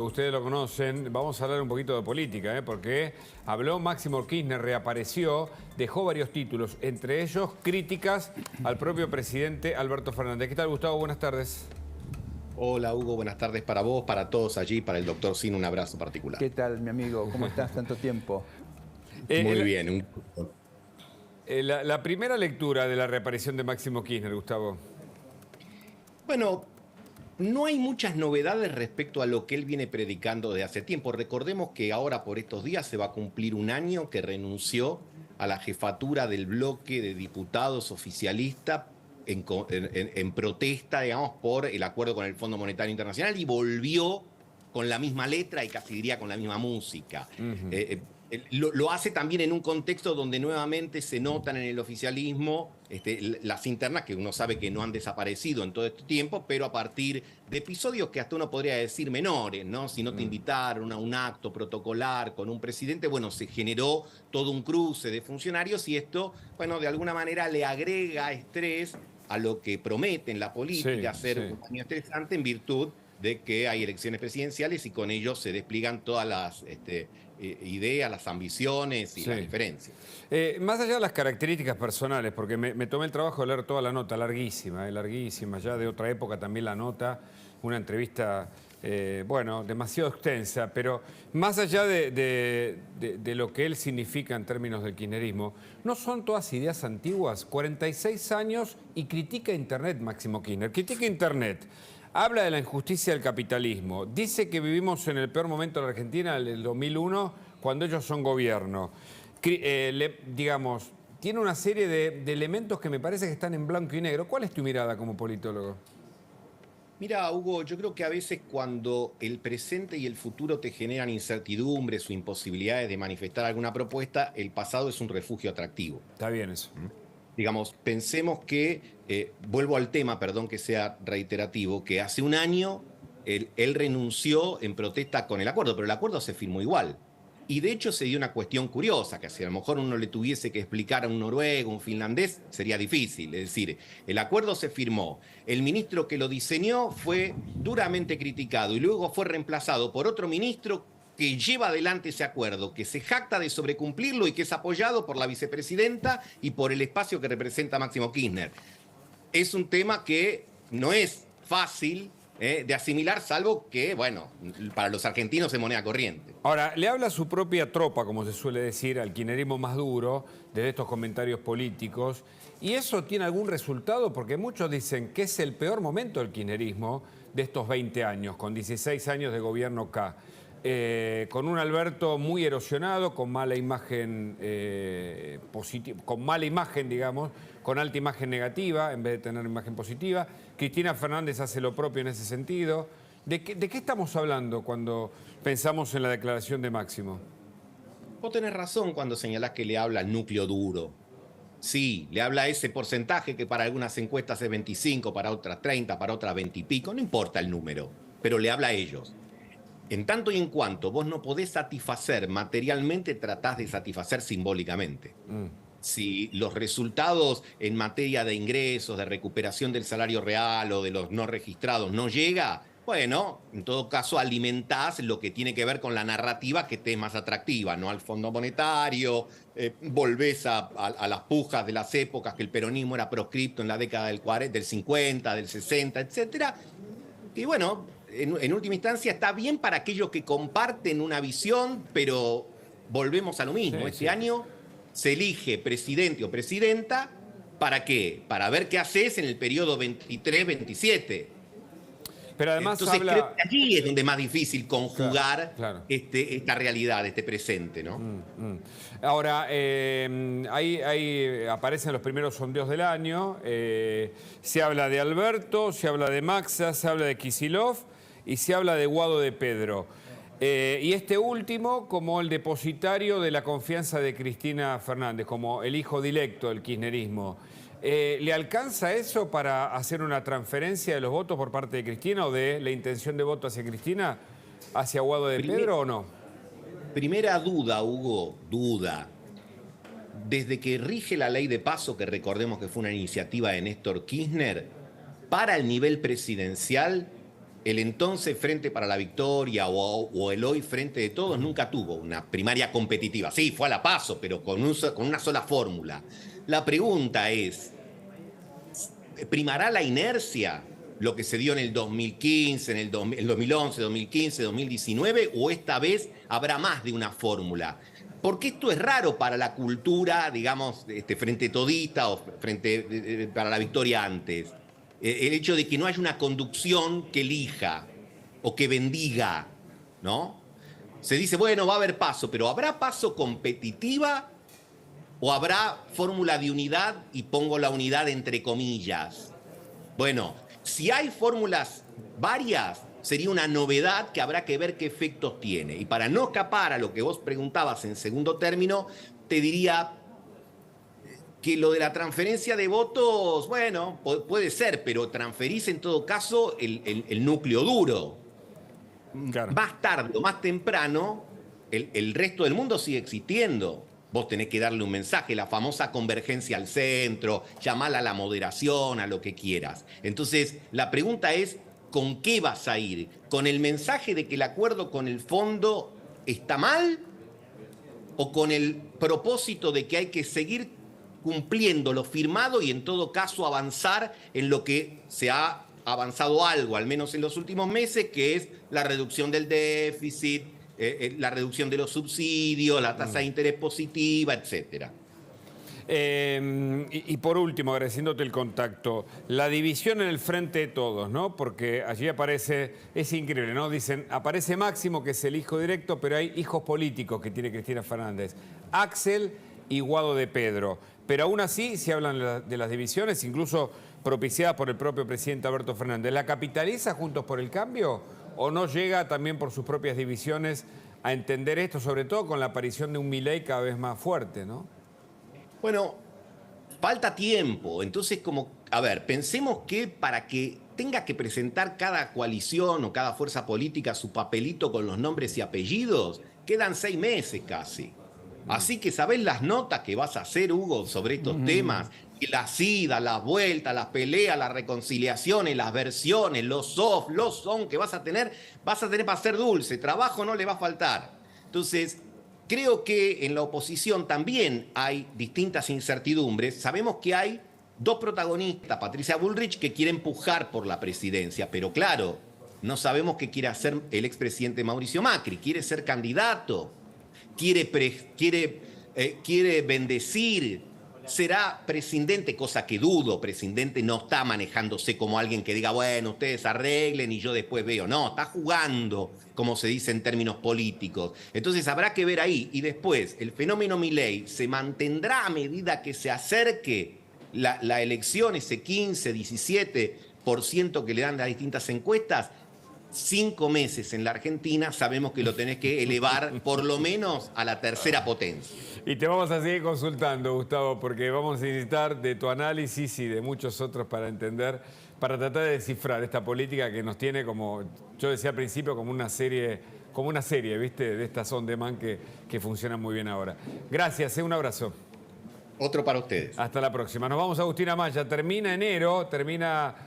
Ustedes lo conocen, vamos a hablar un poquito de política, porque habló Máximo Kirchner, reapareció, dejó varios títulos, entre ellos críticas al propio presidente Alberto Fernández. ¿Qué tal, Gustavo? Buenas tardes. Hola Hugo, buenas tardes para vos, para todos allí, para el doctor Sin, un abrazo particular. ¿Qué tal, mi amigo? ¿Cómo estás? Tanto tiempo. Muy bien. La primera lectura de la reaparición de Máximo Kirchner, Gustavo. Bueno, no hay muchas novedades respecto a lo que él viene predicando desde hace tiempo. Recordemos que ahora por estos días se va a cumplir un año que renunció a la jefatura del bloque de diputados oficialista en protesta, digamos, por el acuerdo con el Fondo Monetario Internacional y volvió con la misma letra y casi diría con la misma música. Lo hace también en un contexto donde nuevamente se notan en el oficialismo las internas que uno sabe que no han desaparecido en todo este tiempo, pero a partir de episodios que hasta uno podría decir menores, ¿no? Si no te invitaron a un acto protocolar con un presidente, bueno, se generó todo un cruce de funcionarios y esto, bueno, de alguna manera le agrega estrés a lo que promete en la política, ser un año estresante en virtud de que hay elecciones presidenciales y con ello se despliegan todas las ideas, las ambiciones y las diferencias. Más allá de las características personales, porque me tomé el trabajo de leer toda la nota, larguísima, larguísima, ya de otra época también la nota, una entrevista, bueno, demasiado extensa, pero más allá de lo que él significa en términos del kirchnerismo, ¿no son todas ideas antiguas? 46 años y critica Internet, Máximo Kirchner, critica Internet. Habla de la injusticia del capitalismo. Dice que vivimos en el peor momento de la Argentina, el 2001, cuando ellos son gobierno. Digamos, tiene una serie de elementos que me parece que están en blanco y negro. ¿Cuál es tu mirada como politólogo? Mira, Hugo, yo creo que a veces cuando el presente y el futuro te generan incertidumbres o imposibilidades de manifestar alguna propuesta, el pasado es un refugio atractivo. Está bien eso. Digamos, pensemos que, vuelvo al tema, perdón que sea reiterativo, que hace un año él renunció en protesta con el acuerdo, pero el acuerdo se firmó igual. Y de hecho se dio una cuestión curiosa, que si a lo mejor uno le tuviese que explicar a un noruego, un finlandés, sería difícil. Es decir, el acuerdo se firmó, el ministro que lo diseñó fue duramente criticado y luego fue reemplazado por otro ministro que lleva adelante ese acuerdo, que se jacta de sobrecumplirlo y que es apoyado por la vicepresidenta y por el espacio que representa Máximo Kirchner. Es un tema que no es fácil de asimilar, salvo que, bueno, para los argentinos es moneda corriente. Ahora, le habla a su propia tropa, como se suele decir, al kirchnerismo más duro, de estos comentarios políticos, y eso tiene algún resultado, porque muchos dicen que es el peor momento del kirchnerismo de estos 20 años, con 16 años de gobierno K. Con un Alberto muy erosionado, con mala imagen positiva, con mala imagen, digamos, con alta imagen negativa en vez de tener imagen positiva. Cristina Fernández hace lo propio en ese sentido. ¿De qué estamos hablando cuando pensamos en la declaración de Máximo? Vos tenés razón cuando señalás que le habla al núcleo duro. Sí, le habla a ese porcentaje que para algunas encuestas es 25, para otras 30, para otras 20 y pico, no importa el número, pero le habla a ellos. En tanto y en cuanto vos no podés satisfacer materialmente, tratás de satisfacer simbólicamente. Si los resultados en materia de ingresos, de recuperación del salario real o de los no registrados no llega, bueno, en todo caso alimentás lo que tiene que ver con la narrativa que te es más atractiva, ¿no? Al Fondo Monetario, volvés a las pujas de las épocas que el peronismo era proscripto en la década del 50, del 60, etcétera. Y bueno, en última instancia está bien para aquellos que comparten una visión, pero volvemos a lo mismo. Este año se elige presidente o presidenta, ¿para qué? Para ver qué haces en el periodo 23-27. Pero además entonces creo que allí es donde es más difícil conjugar esta realidad, este presente, ¿no? Ahora, ahí aparecen los primeros sondeos del año, se habla de Alberto, se habla de Maxa, se habla de Kicillof y se habla de Guado de Pedro. Y este último como el depositario de la confianza de Cristina Fernández, como el hijo directo del kirchnerismo. ¿Le alcanza eso para hacer una transferencia de los votos por parte de Cristina o de la intención de voto hacia Cristina, hacia Guado de Pedro o no? Primera duda, Hugo, duda. Desde que rige la ley de paso, que recordemos que fue una iniciativa de Néstor Kirchner, para el nivel presidencial, el entonces Frente para la Victoria o el hoy Frente de Todos nunca tuvo una primaria competitiva. Sí, fue a la PASO, pero con una sola fórmula. La pregunta es, ¿primará la inercia lo que se dio en el 2015, en el 2011, 2015, 2019, o esta vez habrá más de una fórmula? Porque esto es raro para la cultura, digamos, Frente Todista o Frente para la Victoria antes. El hecho de que no haya una conducción que elija o que bendiga, ¿no? Se dice, bueno, va a haber paso, pero ¿habrá paso competitiva o habrá fórmula de unidad y pongo la unidad entre comillas? Bueno, si hay fórmulas varias, sería una novedad que habrá que ver qué efectos tiene. Y para no escapar a lo que vos preguntabas en segundo término, te diría que lo de la transferencia de votos, bueno, puede ser, pero transferís en todo caso el núcleo duro. Claro. Más tarde o más temprano, el resto del mundo sigue existiendo. Vos tenés que darle un mensaje, la famosa convergencia al centro, llamarla a la moderación, a lo que quieras. Entonces, la pregunta es, ¿con qué vas a ir? ¿Con el mensaje de que el acuerdo con el fondo está mal? ¿O con el propósito de que hay que seguir cumpliendo lo firmado y en todo caso avanzar en lo que se ha avanzado algo, al menos en los últimos meses, que es la reducción del déficit, la reducción de los subsidios, la tasa de interés positiva, etcétera? Y por último, agradeciéndote el contacto, la división en el Frente de Todos, ¿no? Porque allí aparece, es increíble, ¿no? Dicen, aparece Máximo, que es el hijo directo, pero hay hijos políticos que tiene Cristina Fernández. Axel y Guado de Pedro. Pero aún así se hablan de las divisiones, incluso propiciadas por el propio presidente Alberto Fernández. ¿La capitaliza Juntos por el Cambio o no llega también por sus propias divisiones a entender esto, sobre todo con la aparición de un Milei cada vez más fuerte, ¿no? Bueno, falta tiempo. Entonces, a ver, pensemos que para que tenga que presentar cada coalición o cada fuerza política su papelito con los nombres y apellidos, quedan 6 meses casi. Así que sabés las notas que vas a hacer, Hugo, sobre estos temas, y las idas, las vueltas, las peleas, las reconciliaciones, las versiones, los soft, los on que vas a tener para hacer dulce. Trabajo no le va a faltar. Entonces, creo que en la oposición también hay distintas incertidumbres. Sabemos que hay dos protagonistas, Patricia Bullrich, que quiere empujar por la presidencia, pero claro, no sabemos qué quiere hacer el expresidente Mauricio Macri. Quiere ser candidato, quiere bendecir, será presidente, cosa que dudo. Presidente no está manejándose como alguien que diga, bueno, ustedes arreglen y yo después veo. No, está jugando, como se dice en términos políticos. Entonces habrá que ver ahí. Y después, el fenómeno Milei se mantendrá a medida que se acerque la elección, ese 15, 17% que le dan las distintas encuestas. 5 meses en la Argentina, sabemos que lo tenés que elevar por lo menos a la tercera potencia. Y te vamos a seguir consultando, Gustavo, porque vamos a necesitar de tu análisis y de muchos otros para entender, para tratar de descifrar esta política que nos tiene, como yo decía al principio, como una serie, ¿viste? De estas on demand que funcionan muy bien ahora. Gracias, un abrazo. Otro para ustedes. Hasta la próxima. Nos vamos a Agustín Amaya. Termina enero, termina